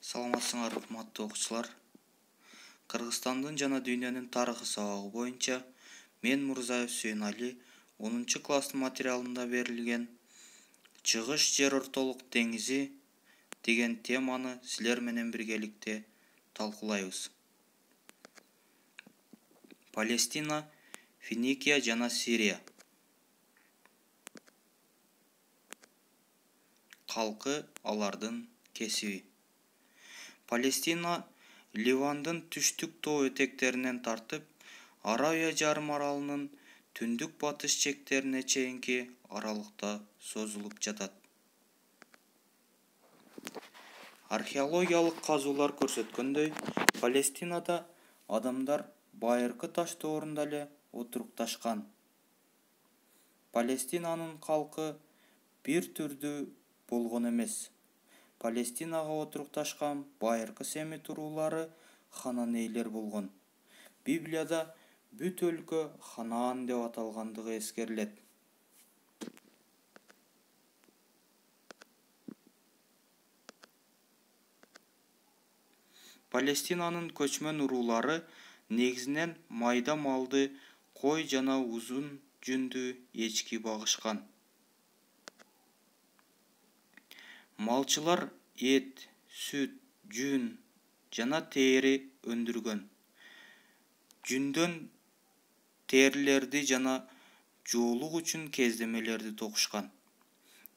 Саламатсыңар, урматтуу окуучулар. Кыргызстандын жана дүйнөнүн тарыхы сабагы боюнча мен Мурзаев Сүйөнали 10 класстын материалында берилген Чыгыш жер ортолук деңизи деген теманы силер менен биргеликте талкуулайбыз. Палестина, Финикия жана Сирия. Калкы алардын кесиби. Палестина Ливандын түштүк тоо этектеринен тартып, Аравия жарым аралынын түндүк батыш чектерине чейинки аралыкта созулуп жатат. Археологиялык казуулар көрсөткөндөй, Палестинада адамдар байыркы таш доорунда эле отурукташкан. Палестинанын калкы бир түрдүү болгон эмес. Палестинага отурукташкан байыркы семит уруулары хананейлер болгон. Библияда бүт өлкө Ханаан деп аталгандыгы эскерилет. Палестинанын көчмөн уруулары негизинен майда малды, кой жана узун жүндүү эчки багышкан. Малчылар эт, сүт, жүн жана тери өндүргөн. Жүндөн терилерди жана жуулук үчүн кездемелерди токушкан.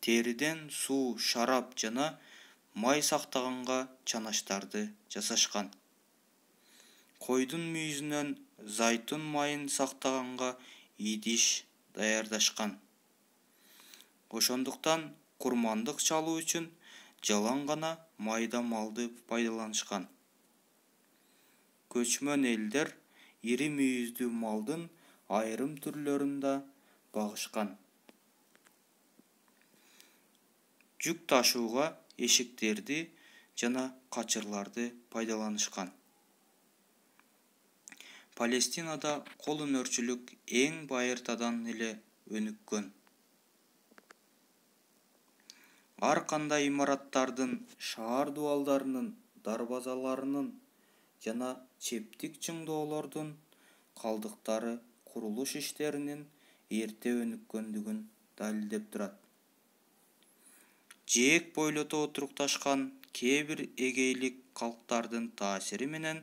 Териден суу, шарап жана май сактаганга чанаштарды жасашкан. Койдун мүйүзүнөн зайтун майын сактаганга идиш даярдашкан. Ошондуктан курмандык чалуу үчүн жалаң гана майда малды пайдаланышкан. Көчмөн элдер ири мүйүздүү малдын айрым түрлөрүн да багышкан. Жүк ташууга эшиктерди жана качырларды пайдаланышкан. Палестинада кол өнөрчүлүк эң байыртадан эле өнүккөн. Ар кандай имараттардын, шаар дубалдарынын, дарбазаларынын жана чептик чыңдоолордун калдыктары курулуш иштеринин эрте өнүккөндүгүн далилдеп турат. Жээк бойлото отурукташкан кээ бир эгейлик калктардын таасири менен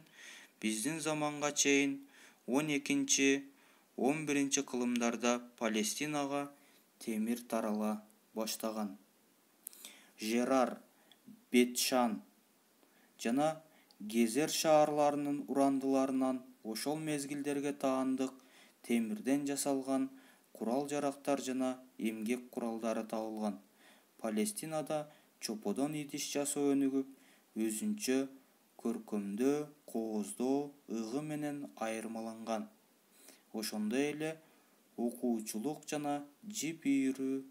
биздин заманга чейин 12-11 кылымдарда Палестинага темир тарала баштаган. Жерар, Бетшан жана Гезер шаарларынын урандыларынан ошол мезгилдерге таандык темирден жасалган курал-жарактар жана эмгек куралдары табылган. Палестинада чоподон идиш жасоо өнүгүп, өзүнчө көркөмдөө, кооздоо ыгы менен айырмаланган. Ошондой эле окуучулук жана жип ийрүү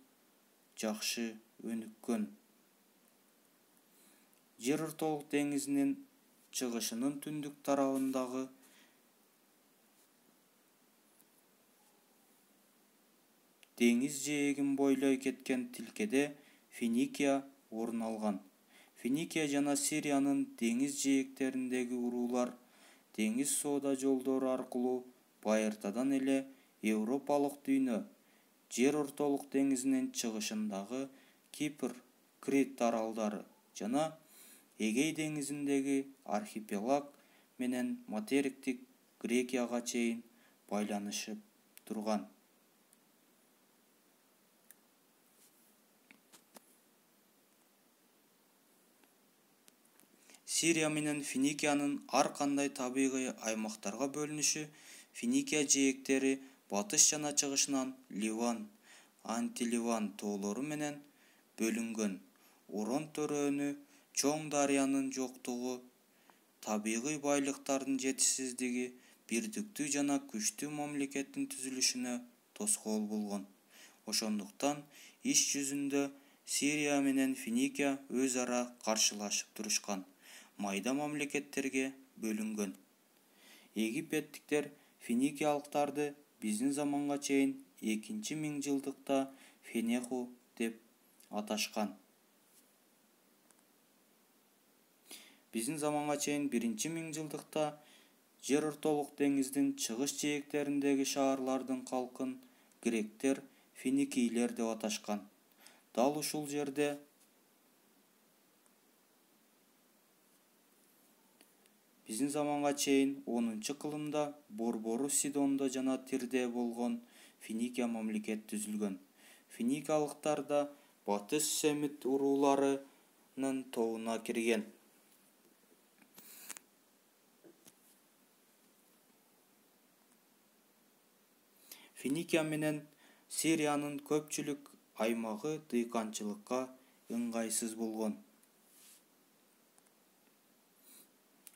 жакшы өнүккөн. Жер ортолук деңизинин чыгышынын түндүк тарабындагы деңиз жээгин бойлой кеткен тилкеде Финикия орун алган. Финикия жана Сириянын деңиз жээктериндеги уруулар деңиз соода жолдору аркылуу байыртадан эле Европалык дүйнө, жер ортолук деңизинин чыгышындагы Кипр, Крит аралдары жана Эгей деңизиндеги архипелаг менен материктик Грекияга чейин байланышып турган. Сирия менен Финикиянын ар кандай табигый аймактарга бөлүнүшү Финикия жээктери батыш жана чыгышынан Ливан, Антиливан тоолору менен бөлүнгөн. Урон төрөөнү, чоң дарыянын жоктугу, табигый байлыктардын жетишсиздиги бирдиктүү жана күчтүү мамлекеттин түзүлүшүнө тоскоол болгон. Ошондуктан иш жүзүндө Сирия менен Финикия өз ара каршылашып турушкан, майда мамлекеттерге бөлүнгөн. Египеттиктер финикиялыктарды биздин заманга чейин 2-миңжылдыкта Фенеху деп аташкан. биздин заманга чейин 1-миңжылдыкта жер ортолук деңиздин чыгыш жээктериндеги шаарлардын калкын гректер финикийлер деп аташкан. Дал ушул жерде биздин заманга чейин 10-кылымда Борбору Сидондо жана Тирде болгон Финикия мамлекет түзүлгөн. Финикиялыктар да Батыс Семит урууларынын тобуна кирген. Финикия менен Сириянын көпчүлүк аймагы дыйканчылыкка ыңгайсыз болгон.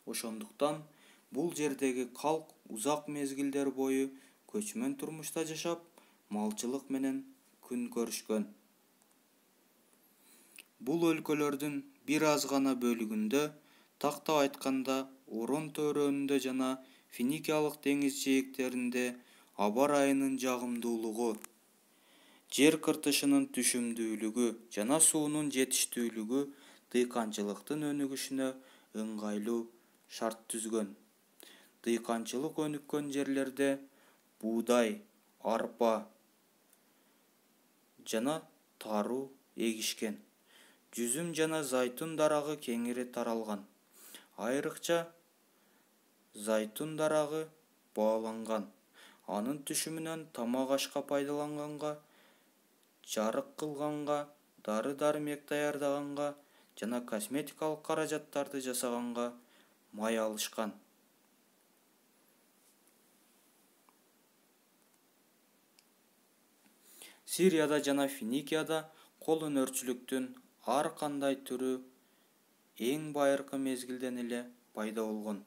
Ошондуктан бул жердеги калк узак мезгилдер бою көчмөн турмушта жашап, малчылык менен күн көрүшкөн. Бул өлкөлөрдүн бир аз гана бөлүгүндө, тактап айтканда Орон төрөөнүндө жана Финикиялык деңиз жээктеринде аба ырайынын жагымдуулугу, жер кыртышынын түшүмдүүлүгү жана суунун жетиштүүлүгү дыйканчылыктын өнүгүшүнө ыңгайлуу шарт түзгөн. Дыйканчылык өнүккөн жерлерде буудай, арпа жана таруу эгишкен. Жүзүм жана зайтун дарагы кеңири таралган. Айрыкча зайтун дарагы бааланган. Анын түшүмүнөн тамак ашка пайдаланганга, жарык кылганга, дары-дармек даярдаганга жана косметикалык каражаттарды жасаганга май алышкан. Сирияда жана Финикияда кол өнөрчүлүктүн ар кандай түрү эң байыркы мезгилден эле пайда болгон.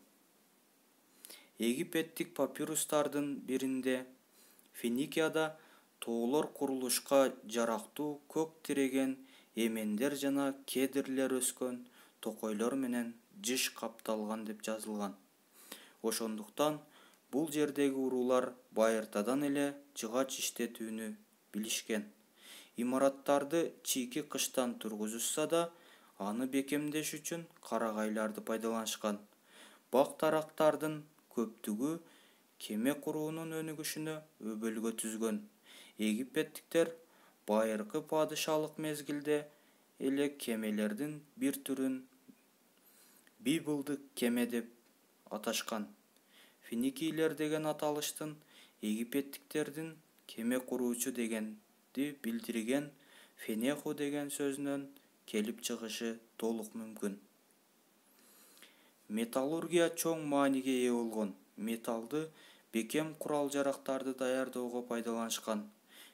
Египеттик папирустардын биринде Финикияда тоолор курулушка жарактуу көк тиреген эмендер жана кедрлер өскөн токойлор менен жыш капталган деп жазылган. Ошондуктан бул жердеги уруулар байыртадан эле жыгач иштетүүнү билишкен. Имараттарды чийки кыштан тургузушса да, аны бекемдеш үчүн карагайларды пайдаланышкан. Бак-тарактардын көптүгү кеме куруунун өнүгүшүнө өбөлгө түзгөн. Египеттиктер байыркы падышалык мезгилде эле кемелердин бир түрүн бибылдык кеме деп аташкан. Финикийлер деген аталыштын египеттиктердин кеме куруучу дегенди билдирген фенеху деген сөзүнөн келип чыгышы толук мүмкүн. Металлургия чоң мааниге ээ болгон. Металлды бекем курал-жарактарды даярдоого пайдаланышкан.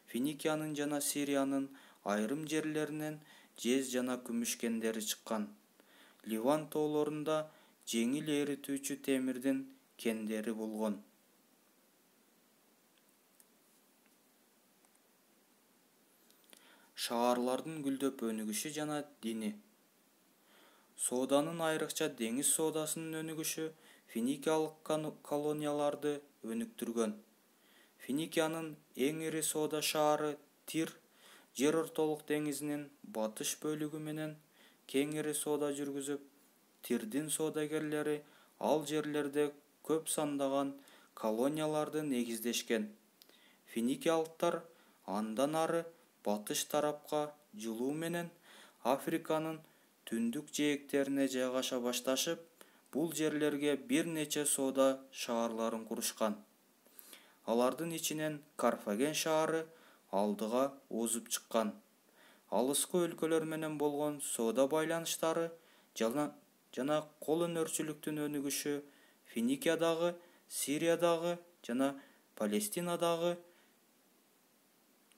Финикиянын жана Сириянын айрым жерлеринен жез жана күмүш кендери чыккан. Ливан тоолорунда жеңил эритүүчү темирдин кендери болгон. Шаарлардын гүлдөп өнүгүшү жана дини. Сооданын, айрыкча деңиз соодасынын өнүгүшү финикиялык колонияларды өнүктүргөн. Финикиянын эң ири соода шаары Тир жер ортолук деңизинин батыш бөлүгү менен кеңири соода жүргүзүп, Тирдин соодагерлери ал жерлерде көп сандаган колонияларды негиздешкен. Финикиялыктар андан ары батыш тарапка жылуу менен Африканын түндүк жээктерине жайгаша башташып, бул жерлерге бир нече соода шаарларын курушкан. Алардын ичинен Карфаген шаары алдыга озуп чыккан. Алыскы өлкөлөр менен болгон соода байланыштары жана кол өнөрчүлүктүн өнүгүшү Финикиядагы, Сириядагы жана Палестинадагы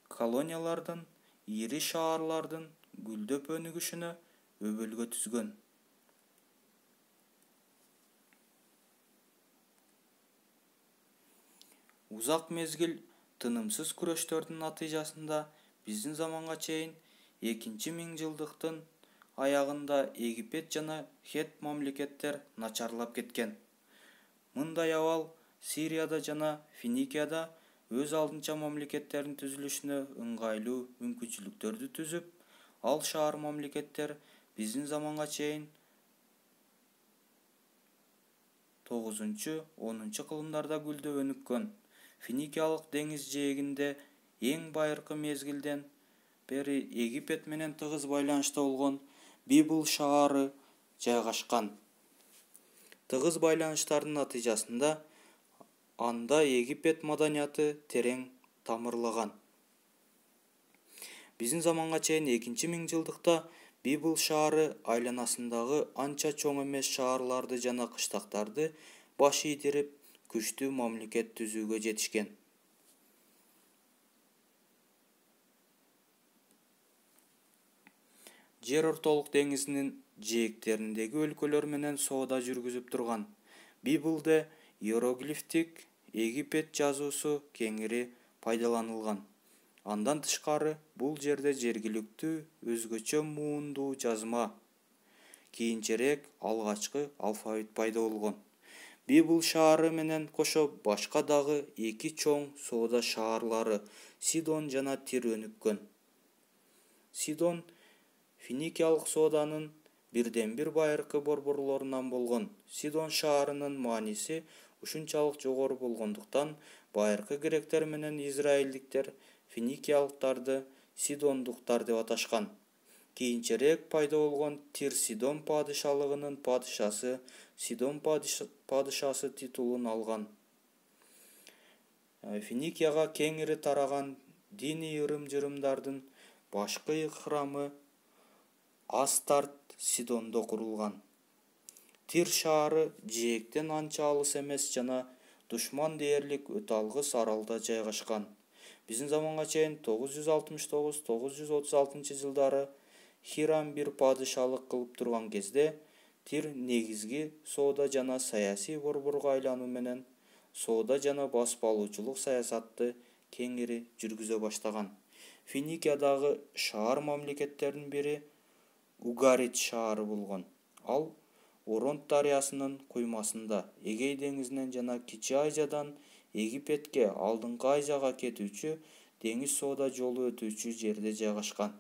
колониялардын, ири шаарлардын гүлдөп өнүгүшүнө өбөлгө түзгөн. Узак мезгил тынымсыз күрөштөрдүн натыйжасында биздин заманга чейин 2-миңжылдыктын аягында Египет жана Хет мамлекеттер начарлап кеткен. Мындай абал Сирияда жана Финикияда өз алдынча мамлекеттердин түзүлүшүнө ыңгайлуу мүмкүнчүлүктөрдү түзүп, ал шаар мамлекеттер биздин заманга чейин 9-10 кылымдарда гүлдөп өнүккөн. Финикиялык деңиз жээгинде эң байыркы мезгилден бери Египет менен тыгыз байланышта болгон Библ шаары жайгашкан. Тыгыз байланыштардын натыйжасында анда Египет маданияты терең тамырлаган. Биздин заманга чейин 2-миңжылдыкта Библ шаары айланасындагы анча чоң эмес шаарларды жана кыштактарды баш ийдирип, күчтүү мамлекет түзүүгө жетишкен. Жер ортолук деңизинин жээктериндеги өлкөлөр менен соода жүргүзүп турган. Библде иероглифтик Египет жазуусу кеңири пайдаланылган. Андан тышкары, бул жерде жергиликтүү өзгөчө муундуу жазма, кийинчерээк алгачкы алфавит пайда болгон. Библ шаары менен кошо башка дагы 2 чоң соода шаарлары Сидон жана Тир өнүккөн. Сидон финикиялык сооданын бирден-бир байыркы борборлорунан болгон. Сидон шаарынын мааниси ушунчалык жогору болгондуктан, байыркы гректер менен израилдиктер финикиялыктарды сидондуктар деп аташкан. Кийинчерээк пайда болгон Тир-Сидон падышалыгынын падышасы Сидон падышасы титулун алган. Финикияга кеңири тараган диний ырым-жырымдардын башкы храмы Астарт Сидондо курулган. Тир шаары жээктен анча алыс эмес жана душман дээрлик өтө алгыс аралда жайгашкан. Биздин заманга чейин 969-936 жылдары Хирам бир падышалык кылып турган кезде, Тир негизги соода жана саясий борборго айлануу менен соода жана басып алуучулук саясатты кеңири жүргүзө баштаган. Финикиядагы шаар мамлекеттердин бири Угарит шаары болгон. Ал Оронт дарыясынын куймасында, Эгей деңизинен жана Кичи Азиядан Египетке алдыңкы Азияга кетүүчү деңиз соода жолу өтүүчү жерде жайгашкан.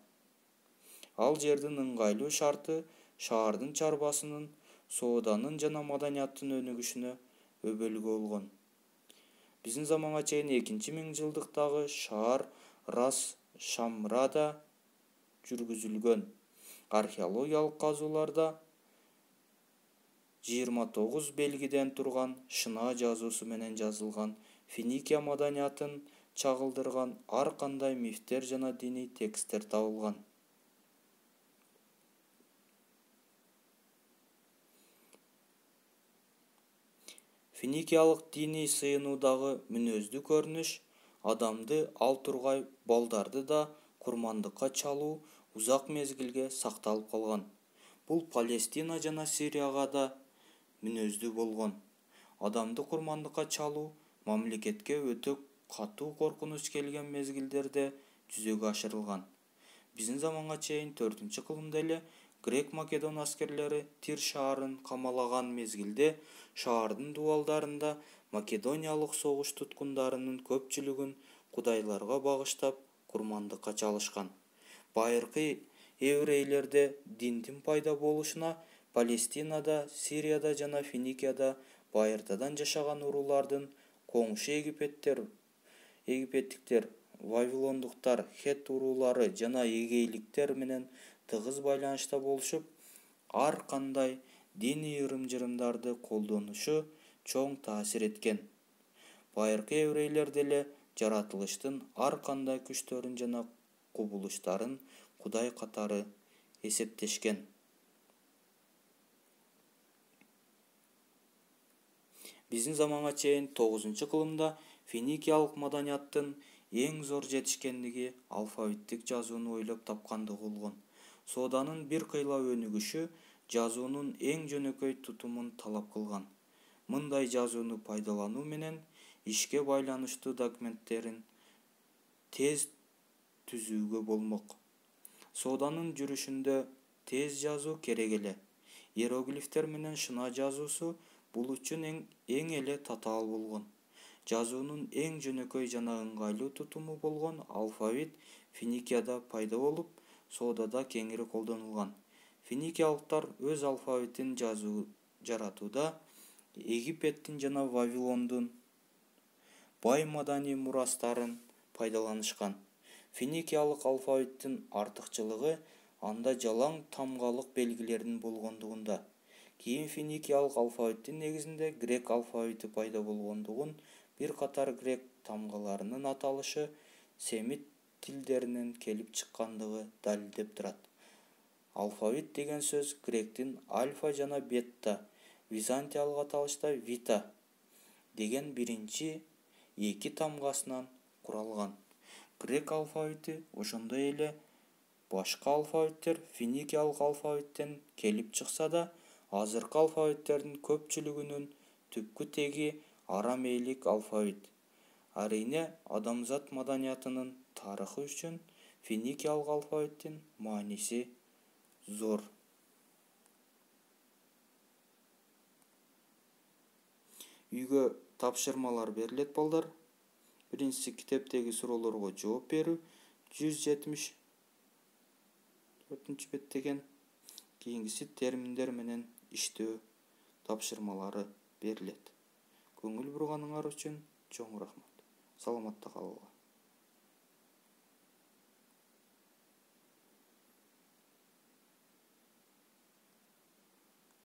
Ал жердин ыңгайлуу шарты шаардын чарбасынын, сооданын жана маданияттын өнүгүшүнө өбөлгө болгон. Биздин заманга чейин 2-миңжылдыктагы шаар Рас Шамрада жүргүзүлгөн. Археологиялык казууларда 29 белгиден турган шынаа жазуусу менен жазылган Финикия маданиятын чагылдырган ар кандай мифтер жана диний тексттер табылган. Финикиялык диний сыйынуудагы мүнөздүү көрүнүш адамды ал тургай балдарды да курмандыкка чалуу узак мезгилге сакталып калган. Бул Палестина жана Сирияга да мүнөздүү болгон. Адамды курмандыкка чалуу мамлекетке өтө катуу коркунуч келген мезгилдерде жүзөгө ашырылган. Биздин заманга чейин 4-кылымда эле грек-македон аскерлери Тир шаарын камалаган мезгилде шаардын дубалдарында македониялык согуш туткундарынын көпчүлүгүн кудайларга багыштап курмандыкка чалышкан. Байыркы еврейлерде диндин пайда болушуна Палестинада, Сирияда жана Финикияда байыртадан жашаган уруулардын коңшу египеттиктер, вавилондуктар, хет уруулары жана эгейликтер менен тыгыз байланышта болушуп, ар кандай диний ырым-жырымдарды колдонушу чоң таасир эткен. Байыркы еврейлер деле жаратылыштын ар кандай күчтөрүн жана кубулуштарын Кудай катары эсептешкен. Биздин заманга чейин 9-кылымда финикиялык маданияттын эң зор жетишкендиги алфавиттик жазууну ойлоп тапкандыгы болгон. Сооданын бир кыйла өнүгүшү жазуунун эң жөнөкөй тутумун талап кылган. Мындай жазууну пайдалануу менен ишке байланыштуу документтерин тез түзүүгө болмок. Сооданын жүрүшүндө тез жазуу керек эле. Иероглифтер менен шынаа жазуусу бул үчүн эң эле татаал болгон. Жазуунун эң жөнөкөй жана ыңгайлуу тутуму болгон алфавит Финикияда пайда болуп, соодада кеңири колдонулган. Финикиялыктар өз алфавитин жаратууда Египеттин жана Вавилондун бай маданий мурастарын пайдаланышкан. Финикиялык алфавиттин артыкчылыгы анда жалаң тамгалык белгилердин болгондугунда. Кийин финикиялык алфавиттин негизинде грек алфавити пайда болгондугун, бир катар грек тамгаларынын аталышы семит тилдеринен келип чыккандыгы далилдеп турат. Алфавит деген сөз гректин альфа жана бетта, византиялык аталышта вита деген биринчи эки тамгасынан куралган. Грек алфавити ошондой эле башка алфавиттер финикиялык алфавиттен келип чыкса да, азыркы алфавиттердин көпчүлүгүнүн түпкү теги арамейлик алфавит. Арине адамзат маданиятынын тарыхы үчүн финикиялык алфавиттин мааниси зор. Үйгө тапшырмалар берилет балдар. Биринчиси китептеги суроолорго жооп берүү, 174 бет деген. Кийингиси терминдер менен иштөө тапшырмалары берилет. Көңүл бурганыңар үчүн чоң рахмат. Саламатта калгыла.